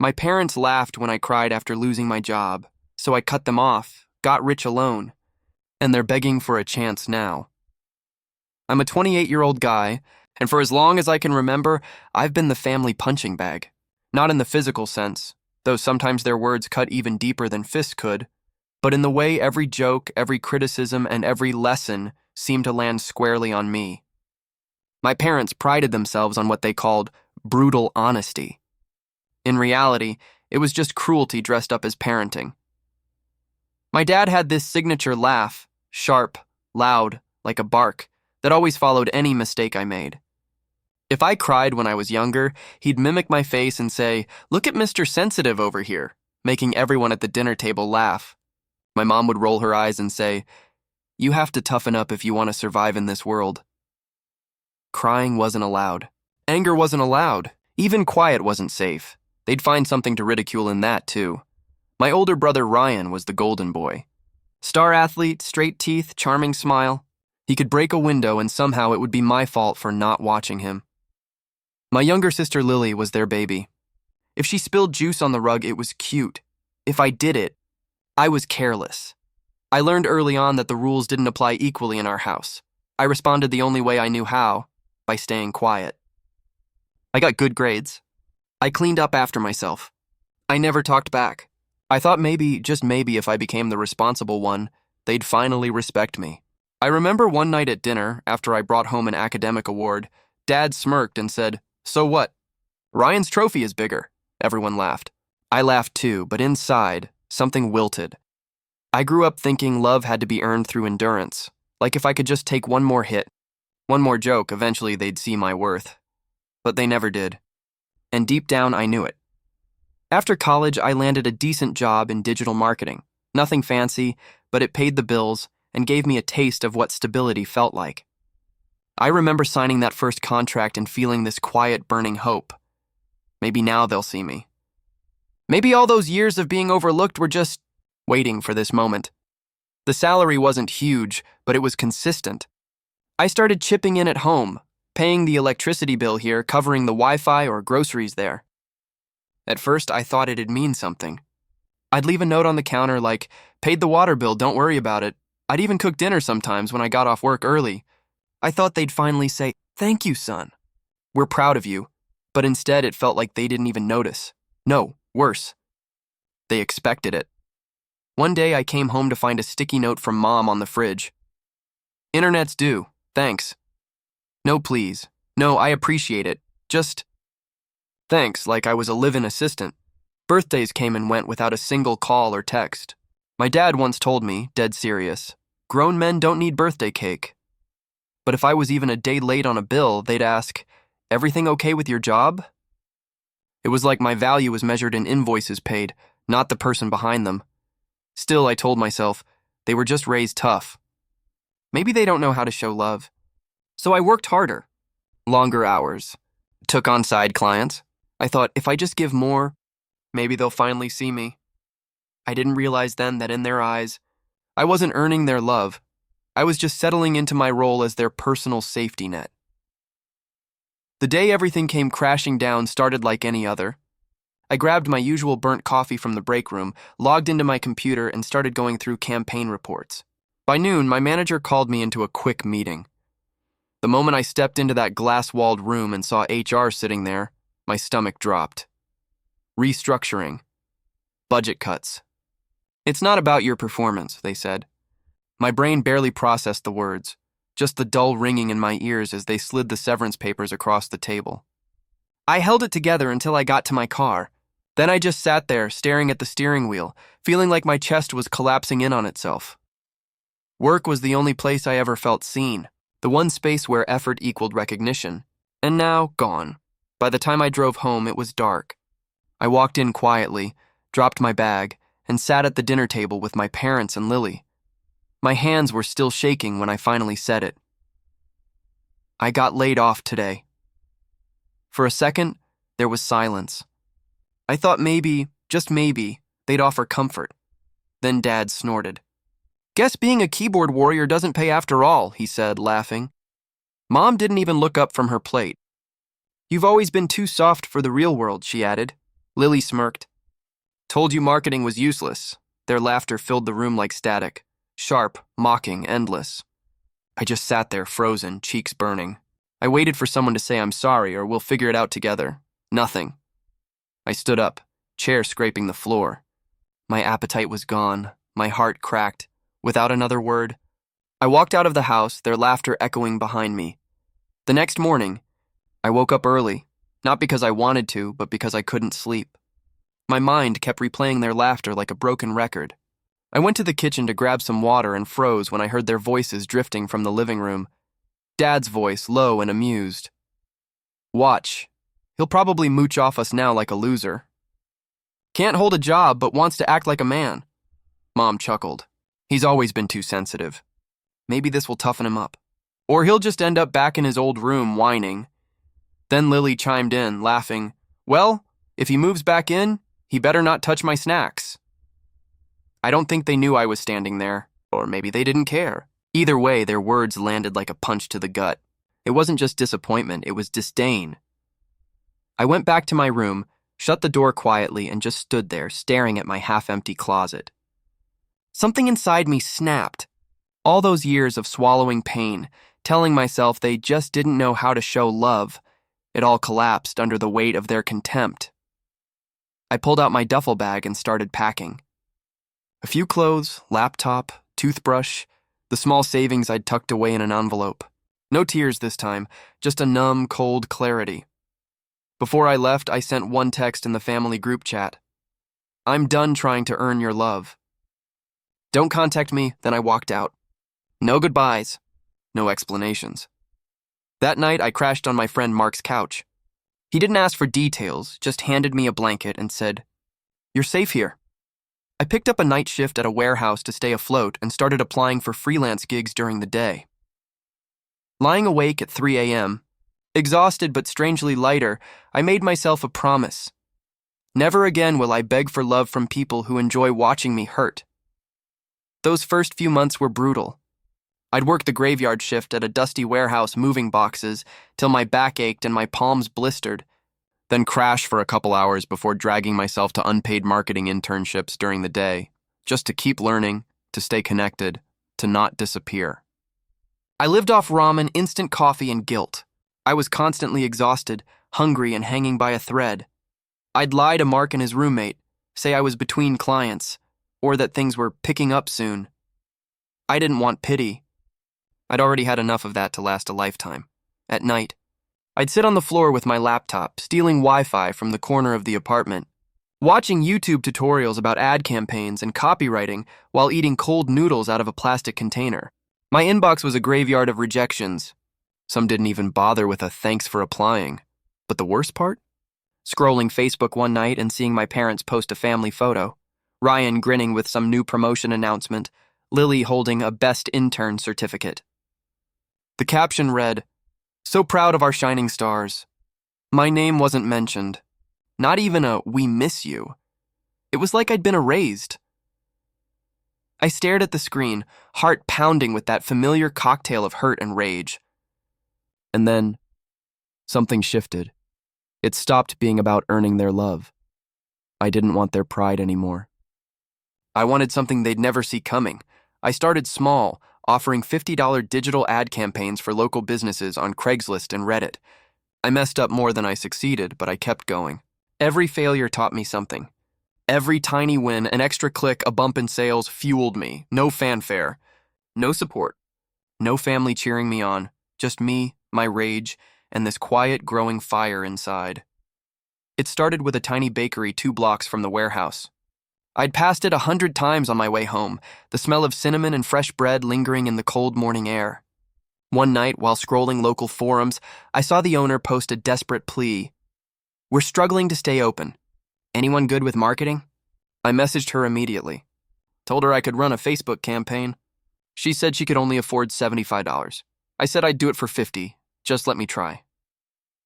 My parents laughed when I cried after losing my job, so I cut them off, got rich alone, and they're begging for a chance now. I'm a 28-year-old guy, and for as long as I can remember, I've been the family punching bag. Not in the physical sense, though sometimes their words cut even deeper than fists could, but in the way every joke, every criticism, and every lesson seemed to land squarely on me. My parents prided themselves on what they called brutal honesty. In reality, it was just cruelty dressed up as parenting. My dad had this signature laugh, sharp, loud, like a bark, that always followed any mistake I made. If I cried when I was younger, he'd mimic my face and say, "Look at Mr. Sensitive over here," making everyone at the dinner table laugh. My mom would roll her eyes and say, "You have to toughen up if you want to survive in this world." Crying wasn't allowed. Anger wasn't allowed. Even quiet wasn't safe. They'd find something to ridicule in that, too. My older brother Ryan was the golden boy. Star athlete, straight teeth, charming smile. He could break a window and somehow it would be my fault for not watching him. My younger sister Lily was their baby. If she spilled juice on the rug, it was cute. If I did it, I was careless. I learned early on that the rules didn't apply equally in our house. I responded the only way I knew how, by staying quiet. I got good grades. I cleaned up after myself. I never talked back. I thought maybe, just maybe, if I became the responsible one, they'd finally respect me. I remember one night at dinner, after I brought home an academic award, Dad smirked and said, "So what? Ryan's trophy is bigger." Everyone laughed. I laughed too, but inside, something wilted. I grew up thinking love had to be earned through endurance, like if I could just take one more hit, one more joke, eventually they'd see my worth. But they never did. And deep down, I knew it. After college, I landed a decent job in digital marketing. Nothing fancy, but it paid the bills and gave me a taste of what stability felt like. I remember signing that first contract and feeling this quiet, burning hope. Maybe now they'll see me. Maybe all those years of being overlooked were just waiting for this moment. The salary wasn't huge, but it was consistent. I started chipping in at home, paying the electricity bill here, covering the Wi-Fi or groceries there. At first, I thought it'd mean something. I'd leave a note on the counter like, "Paid the water bill, don't worry about it." I'd even cook dinner sometimes when I got off work early. I thought they'd finally say, "Thank you, son. We're proud of you." But instead, it felt like they didn't even notice. No, worse. They expected it. One day, I came home to find a sticky note from Mom on the fridge. "Internet's due. Thanks." "No, please. No, I appreciate it. Just thanks," like I was a live-in assistant. Birthdays came and went without a single call or text. My dad once told me, dead serious, grown men don't need birthday cake. But if I was even a day late on a bill, they'd ask, "Everything okay with your job?" It was like my value was measured in invoices paid, not the person behind them. Still, I told myself, they were just raised tough. Maybe they don't know how to show love. So I worked harder. Longer hours. Took on side clients. I thought, if I just give more, maybe they'll finally see me. I didn't realize then that in their eyes, I wasn't earning their love. I was just settling into my role as their personal safety net. The day everything came crashing down started like any other. I grabbed my usual burnt coffee from the break room, logged into my computer, and started going through campaign reports. By noon, my manager called me into a quick meeting. The moment I stepped into that glass-walled room and saw HR sitting there, my stomach dropped. Restructuring. Budget cuts. "It's not about your performance," they said. My brain barely processed the words, just the dull ringing in my ears as they slid the severance papers across the table. I held it together until I got to my car. Then I just sat there, staring at the steering wheel, feeling like my chest was collapsing in on itself. Work was the only place I ever felt seen, the one space where effort equaled recognition, and now gone. By the time I drove home, it was dark. I walked in quietly, dropped my bag, and sat at the dinner table with my parents and Lily. My hands were still shaking when I finally said it. "I got laid off today." For a second, there was silence. I thought maybe, just maybe, they'd offer comfort. Then Dad snorted. "Guess being a keyboard warrior doesn't pay after all," he said, laughing. Mom didn't even look up from her plate. "You've always been too soft for the real world," she added. Lily smirked. Told you marketing was useless. Their laughter filled the room like static. Sharp, mocking, endless. I just sat there, frozen, cheeks burning. I waited for someone to say I'm sorry or we'll figure it out together. Nothing. I stood up, chair scraping the floor. My appetite was gone, my heart cracked. Without another word, I walked out of the house, their laughter echoing behind me. The next morning, I woke up early, not because I wanted to, but because I couldn't sleep. My mind kept replaying their laughter like a broken record. I went to the kitchen to grab some water and froze when I heard their voices drifting from the living room. Dad's voice, low and amused. Watch. He'll probably mooch off us now like a loser. Can't hold a job, but wants to act like a man. Mom chuckled. He's always been too sensitive. Maybe this will toughen him up. Or he'll just end up back in his old room whining. Then Lily chimed in, laughing. Well, if he moves back in, he better not touch my snacks. I don't think they knew I was standing there, or maybe they didn't care. Either way, their words landed like a punch to the gut. It wasn't just disappointment, it was disdain. I went back to my room, shut the door quietly, and just stood there, staring at my half-empty closet. Something inside me snapped. All those years of swallowing pain, telling myself they just didn't know how to show love, it all collapsed under the weight of their contempt. I pulled out my duffel bag and started packing. A few clothes, laptop, toothbrush, the small savings I'd tucked away in an envelope. No tears this time, just a numb, cold clarity. Before I left, I sent one text in the family group chat. I'm done trying to earn your love. Don't contact me, then I walked out. No goodbyes, no explanations. That night, I crashed on my friend Mark's couch. He didn't ask for details, just handed me a blanket and said, "You're safe here." I picked up a night shift at a warehouse to stay afloat and started applying for freelance gigs during the day. Lying awake at 3 a.m., exhausted but strangely lighter, I made myself a promise. Never again will I beg for love from people who enjoy watching me hurt. Those first few months were brutal. I'd work the graveyard shift at a dusty warehouse moving boxes till my back ached and my palms blistered, then crash for a couple hours before dragging myself to unpaid marketing internships during the day, just to keep learning, to stay connected, to not disappear. I lived off ramen, instant coffee, and guilt. I was constantly exhausted, hungry, and hanging by a thread. I'd lie to Mark and his roommate, say I was between clients, or that things were picking up soon. I didn't want pity. I'd already had enough of that to last a lifetime. At night, I'd sit on the floor with my laptop, stealing Wi-Fi from the corner of the apartment, watching YouTube tutorials about ad campaigns and copywriting while eating cold noodles out of a plastic container. My inbox was a graveyard of rejections. Some didn't even bother with a thanks for applying. But the worst part? Scrolling Facebook one night and seeing my parents post a family photo. Ryan grinning with some new promotion announcement, Lily holding a best intern certificate. The caption read, "So proud of our shining stars." My name wasn't mentioned. Not even a "we miss you." It was like I'd been erased. I stared at the screen, heart pounding with that familiar cocktail of hurt and rage. And then, something shifted. It stopped being about earning their love. I didn't want their pride anymore. I wanted something they'd never see coming. I started small, offering $50 digital ad campaigns for local businesses on Craigslist and Reddit. I messed up more than I succeeded, but I kept going. Every failure taught me something. Every tiny win, an extra click, a bump in sales fueled me. No fanfare, no support, no family cheering me on, just me, my rage, and this quiet, growing fire inside. It started with a tiny bakery 2 blocks from the warehouse. I'd passed it 100 times on my way home, the smell of cinnamon and fresh bread lingering in the cold morning air. One night, while scrolling local forums, I saw the owner post a desperate plea. "We're struggling to stay open. Anyone good with marketing?" I messaged her immediately. Told her I could run a Facebook campaign. She said she could only afford $75. I said I'd do it for $50. Just let me try.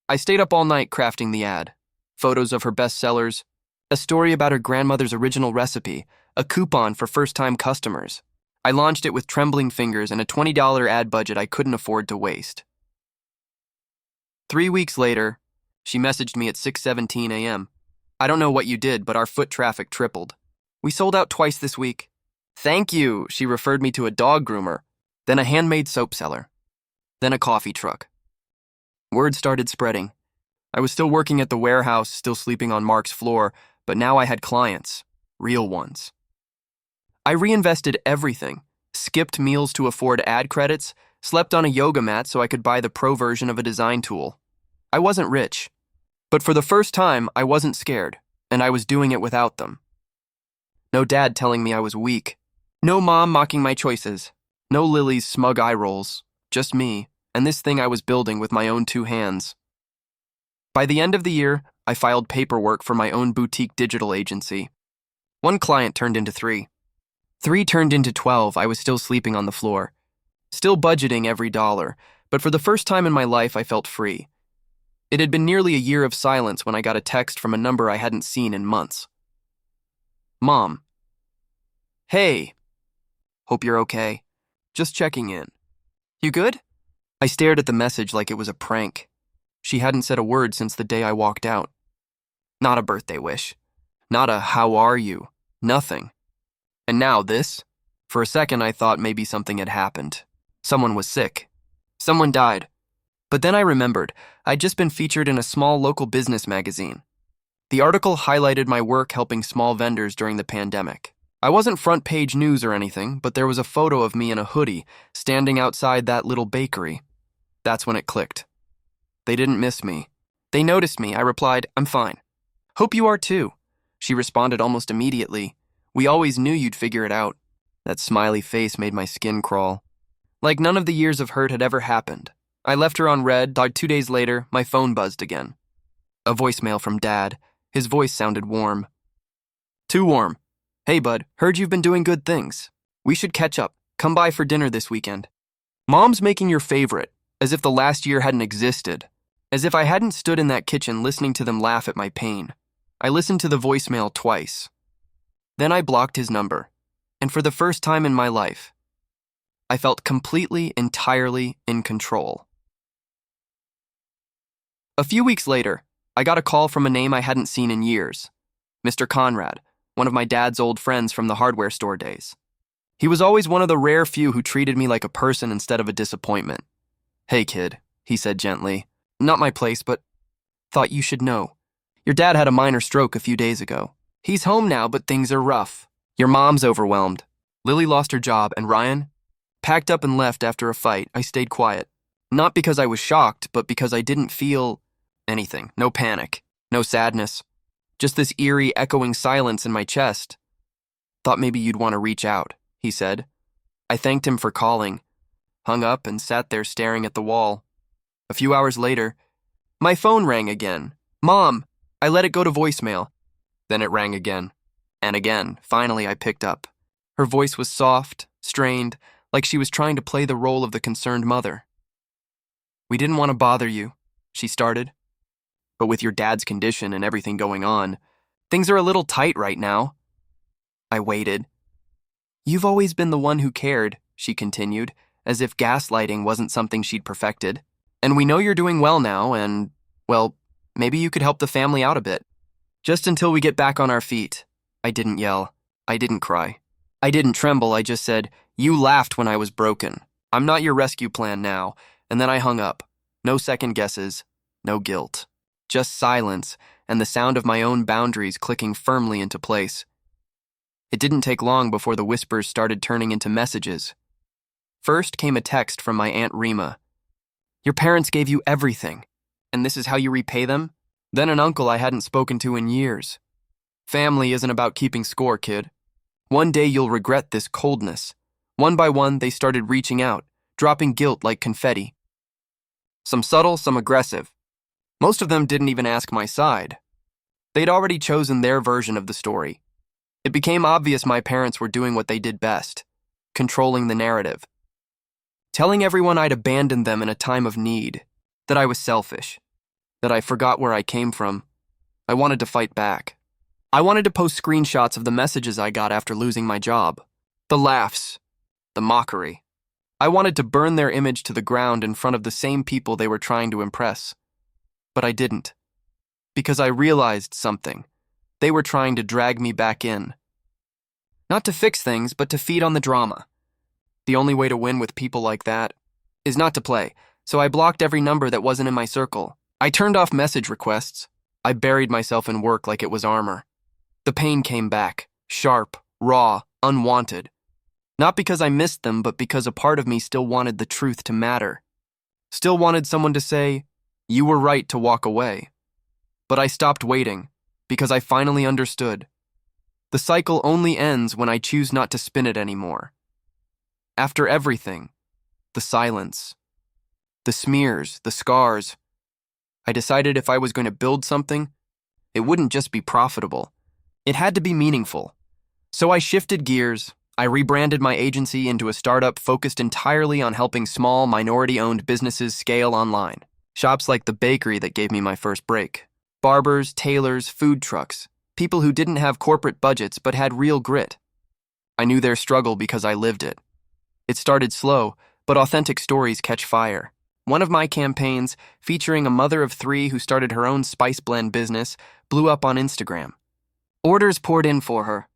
I stayed up all night crafting the ad. Photos of her bestsellers, a story about her grandmother's original recipe, a coupon for first-time customers. I launched it with trembling fingers and a $20 ad budget I couldn't afford to waste. 3 weeks later, she messaged me at 6:17 a.m. I don't know what you did, but our foot traffic tripled. We sold out twice this week. Thank you, she referred me to a dog groomer, then a handmade soap seller, then a coffee truck. Word started spreading. I was still working at the warehouse, still sleeping on Mark's floor, but now I had clients, real ones. I reinvested everything, skipped meals to afford ad credits, slept on a yoga mat so I could buy the pro version of a design tool. I wasn't rich, but for the first time, I wasn't scared, and I was doing it without them. No dad telling me I was weak. No mom mocking my choices. No Lily's smug eye rolls. Just me, and this thing I was building with my own 2 hands. By the end of the year, I filed paperwork for my own boutique digital agency. 1 client turned into 3. 3 turned into 12. I was still sleeping on the floor. Still budgeting every dollar, but for the first time in my life, I felt free. It had been nearly a year of silence when I got a text from a number I hadn't seen in months. Mom. Hey. Hope you're okay. Just checking in. You good? I stared at the message like it was a prank. She hadn't said a word since the day I walked out. Not a birthday wish. Not a how are you. Nothing. And now this? For a second I thought maybe something had happened. Someone was sick. Someone died. But then I remembered I'd just been featured in a small local business magazine. The article highlighted my work helping small vendors during the pandemic. I wasn't front page news or anything, but there was a photo of me in a hoodie standing outside that little bakery. That's when it clicked. They didn't miss me. They noticed me. I replied, I'm fine. Hope you are too. She responded almost immediately. We always knew you'd figure it out. That smiley face made my skin crawl. Like none of the years of hurt had ever happened. I left her on red. 2 days later, my phone buzzed again. A voicemail from Dad. His voice sounded warm. Too warm. Hey, bud, heard you've been doing good things. We should catch up. Come by for dinner this weekend. Mom's making your favorite, as if the last year hadn't existed. As if I hadn't stood in that kitchen listening to them laugh at my pain. I listened to the voicemail twice. Then I blocked his number. And for the first time in my life, I felt completely, entirely in control. A few weeks later, I got a call from a name I hadn't seen in years. Mr. Conrad, one of my dad's old friends from the hardware store days. He was always one of the rare few who treated me like a person instead of a disappointment. Hey, kid, he said gently. Not my place, but thought you should know. Your dad had a minor stroke a few days ago. He's home now, but things are rough. Your mom's overwhelmed. Lily lost her job, and Ryan packed up and left after a fight. I stayed quiet. Not because I was shocked, but because I didn't feel anything. No panic. No sadness. Just this eerie, echoing silence in my chest. Thought maybe you'd want to reach out, he said. I thanked him for calling, hung up, and sat there staring at the wall. A few hours later, my phone rang again. Mom, I let it go to voicemail. Then it rang again. And again. Finally, I picked up. Her voice was soft, strained, like she was trying to play the role of the concerned mother. We didn't want to bother you, she started. But with your dad's condition and everything going on, things are a little tight right now. I waited. You've always been the one who cared, she continued, as if gaslighting wasn't something she'd perfected. And we know you're doing well now, and, well, maybe you could help the family out a bit. Just until we get back on our feet. I didn't yell. I didn't cry. I didn't tremble. I just said, you laughed when I was broken. I'm not your rescue plan now. And then I hung up. No second guesses. No guilt. Just silence and the sound of my own boundaries clicking firmly into place. It didn't take long before the whispers started turning into messages. First came a text from my Aunt Rima. Your parents gave you everything, and this is how you repay them? Then an uncle I hadn't spoken to in years. Family isn't about keeping score, kid. One day you'll regret this coldness. One by one, they started reaching out, dropping guilt like confetti. Some subtle, some aggressive. Most of them didn't even ask my side. They'd already chosen their version of the story. It became obvious my parents were doing what they did best, controlling the narrative. Telling everyone I'd abandoned them in a time of need, that I was selfish, that I forgot where I came from. I wanted to fight back. I wanted to post screenshots of the messages I got after losing my job. The laughs, the mockery. I wanted to burn their image to the ground in front of the same people they were trying to impress. But I didn't. Because I realized something. They were trying to drag me back in. Not to fix things, but to feed on the drama. The only way to win with people like that is not to play, so I blocked every number that wasn't in my circle. I turned off message requests. I buried myself in work like it was armor. The pain came back, sharp, raw, unwanted. Not because I missed them, but because a part of me still wanted the truth to matter. Still wanted someone to say, "You were right to walk away." But I stopped waiting, because I finally understood. The cycle only ends when I choose not to spin it anymore. After everything, the silence, the smears, the scars, I decided if I was going to build something, it wouldn't just be profitable. It had to be meaningful. So I shifted gears. I rebranded my agency into a startup focused entirely on helping small, minority-owned businesses scale online. Shops like the bakery that gave me my first break. Barbers, tailors, food trucks. People who didn't have corporate budgets but had real grit. I knew their struggle because I lived it. It started slow, but authentic stories catch fire. One of my campaigns, featuring a mother of 3 who started her own spice blend business, blew up on Instagram. Orders poured in for her,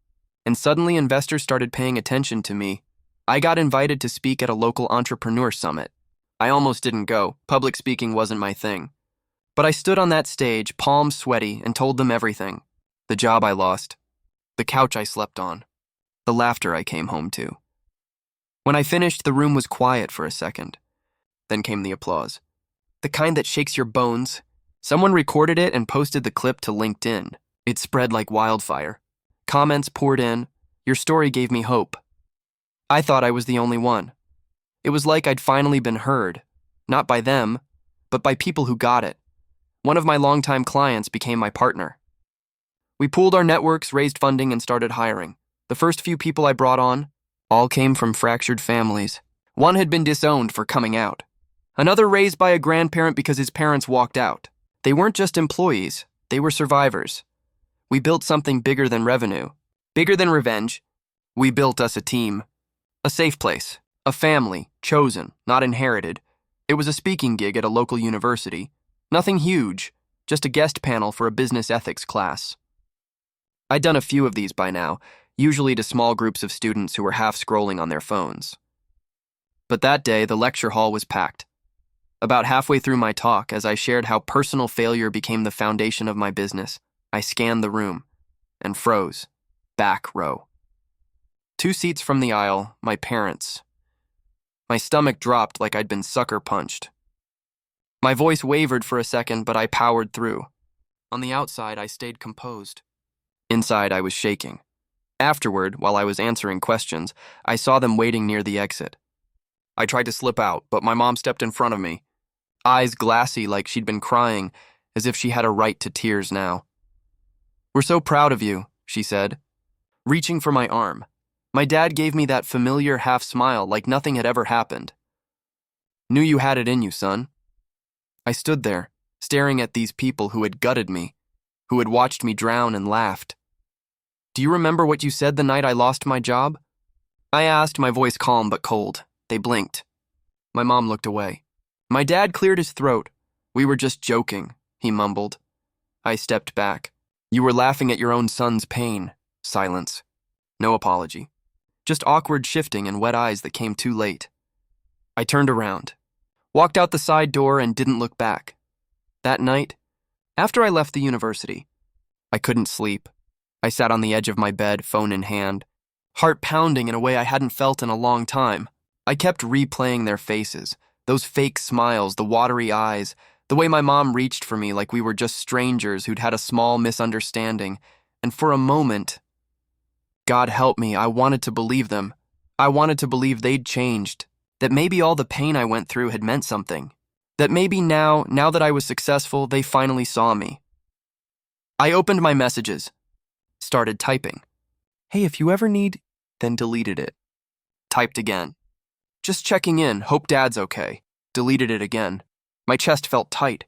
and suddenly investors started paying attention to me. I got invited to speak at a local entrepreneur summit. I almost didn't go. Public speaking wasn't my thing. But I stood on that stage, palms sweaty, and told them everything. The job I lost, the couch I slept on, the laughter I came home to. When I finished, the room was quiet for a second. Then came the applause. The kind that shakes your bones. Someone recorded it and posted the clip to LinkedIn. It spread like wildfire. Comments poured in. Your story gave me hope. I thought I was the only one. It was like I'd finally been heard. Not by them, but by people who got it. One of my longtime clients became my partner. We pooled our networks, raised funding, and started hiring. The first few people I brought on all came from fractured families. One had been disowned for coming out. Another raised by a grandparent because his parents walked out. They weren't just employees, they were survivors. We built something bigger than revenue, bigger than revenge. We built us a team, a safe place, a family, chosen, not inherited. It was a speaking gig at a local university. Nothing huge, just a guest panel for a business ethics class. I'd done a few of these by now, usually to small groups of students who were half scrolling on their phones. But that day, the lecture hall was packed. About halfway through my talk, as I shared how personal failure became the foundation of my business, I scanned the room and froze. Back row. 2 seats from the aisle, my parents. My stomach dropped like I'd been sucker punched. My voice wavered for a second, but I powered through. On the outside, I stayed composed. Inside, I was shaking. Afterward, while I was answering questions, I saw them waiting near the exit. I tried to slip out, but my mom stepped in front of me, eyes glassy like she'd been crying, as if she had a right to tears now. "We're so proud of you," she said, reaching for my arm. My dad gave me that familiar half smile like nothing had ever happened. "Knew you had it in you, son." I stood there, staring at these people who had gutted me, who had watched me drown and laughed. "Do you remember what you said the night I lost my job?" I asked, my voice calm but cold. They blinked. My mom looked away. My dad cleared his throat. "We were just joking," he mumbled. I stepped back. "You were laughing at your own son's pain." Silence. No apology. Just awkward shifting and wet eyes that came too late. I turned around, walked out the side door, and didn't look back. That night, after I left the university, I couldn't sleep. I sat on the edge of my bed, phone in hand, heart pounding in a way I hadn't felt in a long time. I kept replaying their faces, those fake smiles, the watery eyes, the way my mom reached for me like we were just strangers who'd had a small misunderstanding, and for a moment, God help me, I wanted to believe them. I wanted to believe they'd changed, that maybe all the pain I went through had meant something, that maybe now that I was successful, they finally saw me. I opened my messages, started typing. "Hey, if you ever need," then deleted it. Typed again. "Just checking in, hope Dad's okay." Deleted it again. My chest felt tight.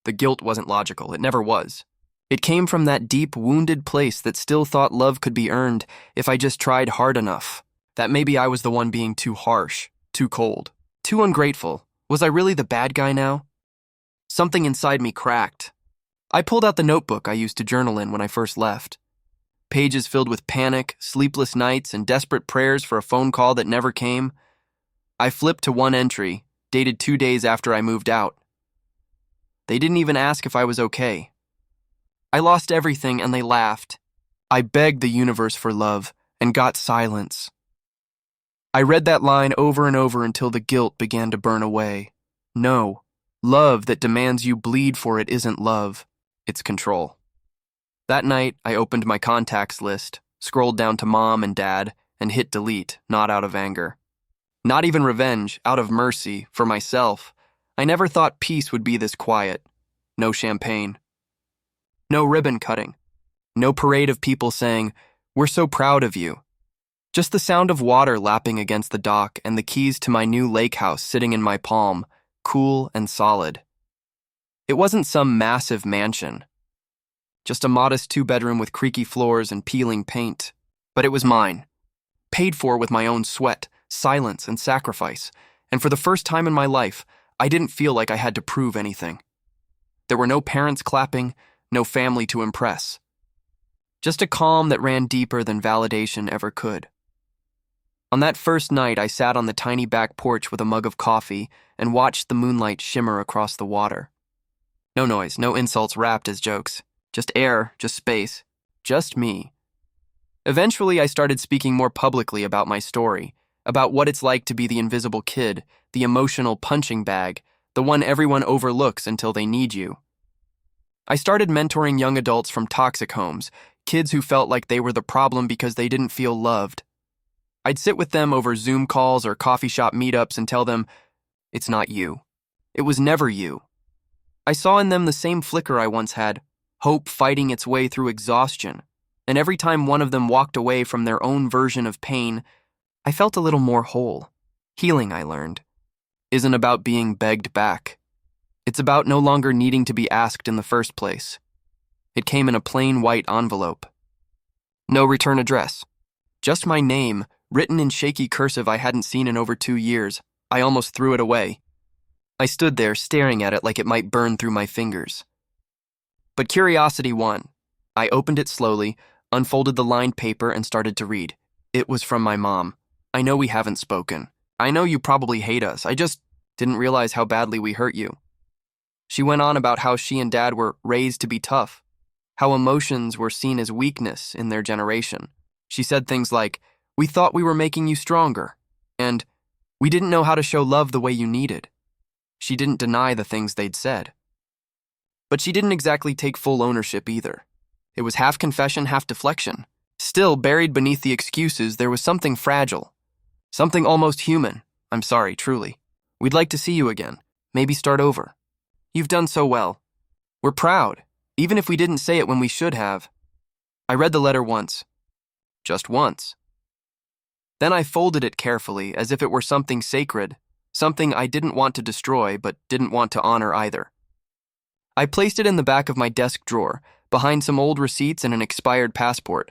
The guilt wasn't logical, it never was. It came from that deep, wounded place that still thought love could be earned if I just tried hard enough. That maybe I was the one being too harsh, too cold, too ungrateful. Was I really the bad guy now? Something inside me cracked. I pulled out the notebook I used to journal in when I first left. Pages filled with panic, sleepless nights, and desperate prayers for a phone call that never came. I flipped to one entry, dated 2 days after I moved out. They didn't even ask if I was okay. I lost everything and they laughed. I begged the universe for love and got silence. I read that line over and over until the guilt began to burn away. No, love that demands you bleed for it isn't love, it's control. That night, I opened my contacts list, scrolled down to mom and dad, and hit delete, not out of anger. Not even revenge, out of mercy, for myself. I never thought peace would be this quiet. No champagne. No ribbon cutting. No parade of people saying, "We're so proud of you." Just the sound of water lapping against the dock and the keys to my new lake house sitting in my palm, cool and solid. It wasn't some massive mansion. Just a modest 2-bedroom with creaky floors and peeling paint. But it was mine. Paid for with my own sweat, silence, and sacrifice. And for the first time in my life, I didn't feel like I had to prove anything. There were no parents clapping, no family to impress. Just a calm that ran deeper than validation ever could. On that first night, I sat on the tiny back porch with a mug of coffee and watched the moonlight shimmer across the water. No noise, no insults wrapped as jokes. Just air, just space, just me. Eventually, I started speaking more publicly about my story, about what it's like to be the invisible kid, the emotional punching bag, the one everyone overlooks until they need you. I started mentoring young adults from toxic homes, kids who felt like they were the problem because they didn't feel loved. I'd sit with them over Zoom calls or coffee shop meetups and tell them, "It's not you. It was never you." I saw in them the same flicker I once had, hope fighting its way through exhaustion, and every time one of them walked away from their own version of pain, I felt a little more whole. Healing, I learned, isn't about being begged back. It's about no longer needing to be asked in the first place. It came in a plain white envelope. No return address. Just my name, written in shaky cursive I hadn't seen in over 2 years. I almost threw it away. I stood there staring at it like it might burn through my fingers. But curiosity won. I opened it slowly, unfolded the lined paper, and started to read. It was from my mom. "I know we haven't spoken. I know you probably hate us. I just didn't realize how badly we hurt you." She went on about how she and dad were raised to be tough, how emotions were seen as weakness in their generation. She said things like, "We thought we were making you stronger," and "We didn't know how to show love the way you needed." She didn't deny the things they'd said. But she didn't exactly take full ownership either. It was half confession, half deflection. Still, buried beneath the excuses, there was something fragile. Something almost human. "I'm sorry, truly. We'd like to see you again. Maybe start over. You've done so well. We're proud, even if we didn't say it when we should have." I read the letter once. Just once. Then I folded it carefully, as if it were something sacred, something I didn't want to destroy but didn't want to honor either. I placed it in the back of my desk drawer, behind some old receipts and an expired passport.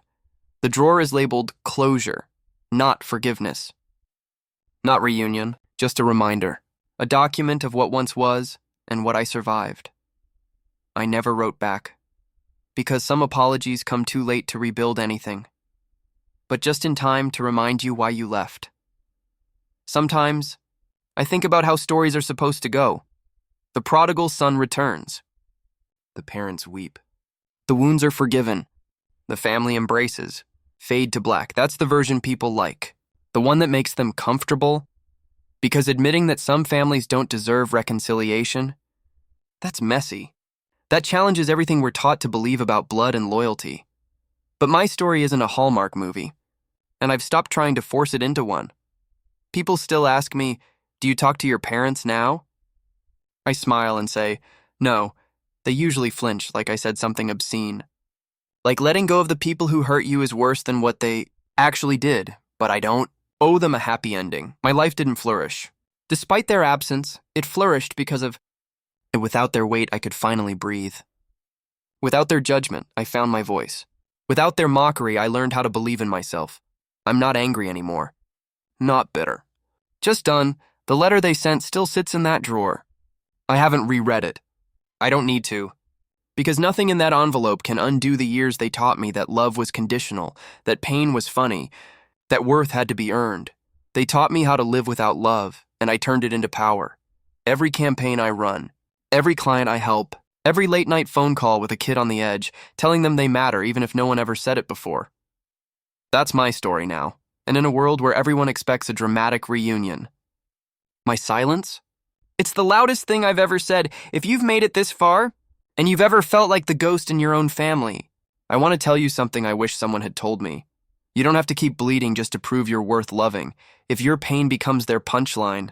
The drawer is labeled closure, not forgiveness. Not reunion, just a reminder, a document of what once was and what I survived. I never wrote back, because some apologies come too late to rebuild anything, but just in time to remind you why you left. Sometimes, I think about how stories are supposed to go. The prodigal son returns. The parents weep. The wounds are forgiven. The family embraces. Fade to black. That's the version people like. The one that makes them comfortable. Because admitting that some families don't deserve reconciliation, that's messy. That challenges everything we're taught to believe about blood and loyalty. But my story isn't a Hallmark movie, and I've stopped trying to force it into one. People still ask me, "Do you talk to your parents now?" I smile and say, "No." They usually flinch, like I said something obscene. Like letting go of the people who hurt you is worse than what they actually did, but I don't owe them a happy ending. My life didn't flourish. Despite their absence, it flourished because of... Without their weight, I could finally breathe. Without their judgment, I found my voice. Without their mockery, I learned how to believe in myself. I'm not angry anymore. Not bitter. Just done. The letter they sent still sits in that drawer. I haven't reread it. I don't need to. Because nothing in that envelope can undo the years they taught me that love was conditional, that pain was funny, that worth had to be earned. They taught me how to live without love, and I turned it into power. Every campaign I run, every client I help, every late-night phone call with a kid on the edge, telling them they matter even if no one ever said it before. That's my story now, and in a world where everyone expects a dramatic reunion. My silence? It's the loudest thing I've ever said. If you've made it this far, and you've ever felt like the ghost in your own family, I want to tell you something I wish someone had told me. You don't have to keep bleeding just to prove you're worth loving. If your pain becomes their punchline,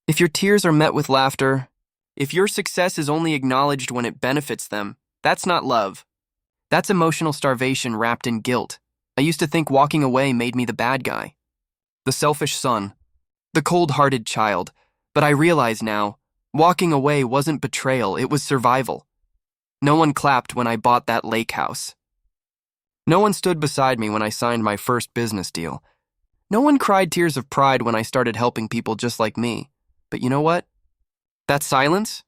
if your tears are met with laughter, if your success is only acknowledged when it benefits them, that's not love. That's emotional starvation wrapped in guilt. I used to think walking away made me the bad guy, the selfish son, the cold-hearted child, but I realize now, walking away wasn't betrayal, it was survival. No one clapped when I bought that lake house. No one stood beside me when I signed my first business deal. No one cried tears of pride when I started helping people just like me. But you know what? That silence?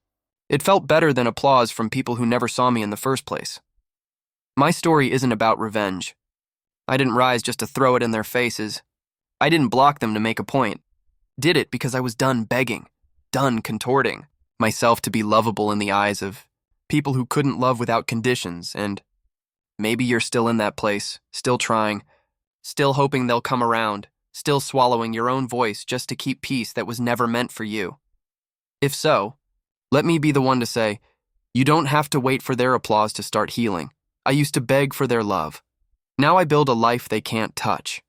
It felt better than applause from people who never saw me in the first place. My story isn't about revenge. I didn't rise just to throw it in their faces. I didn't block them to make a point. Did it because I was done begging, done contorting myself to be lovable in the eyes of people who couldn't love without conditions, and maybe you're still in that place, still trying, still hoping they'll come around, still swallowing your own voice just to keep peace that was never meant for you. If so, let me be the one to say, you don't have to wait for their applause to start healing. I used to beg for their love. Now I build a life they can't touch.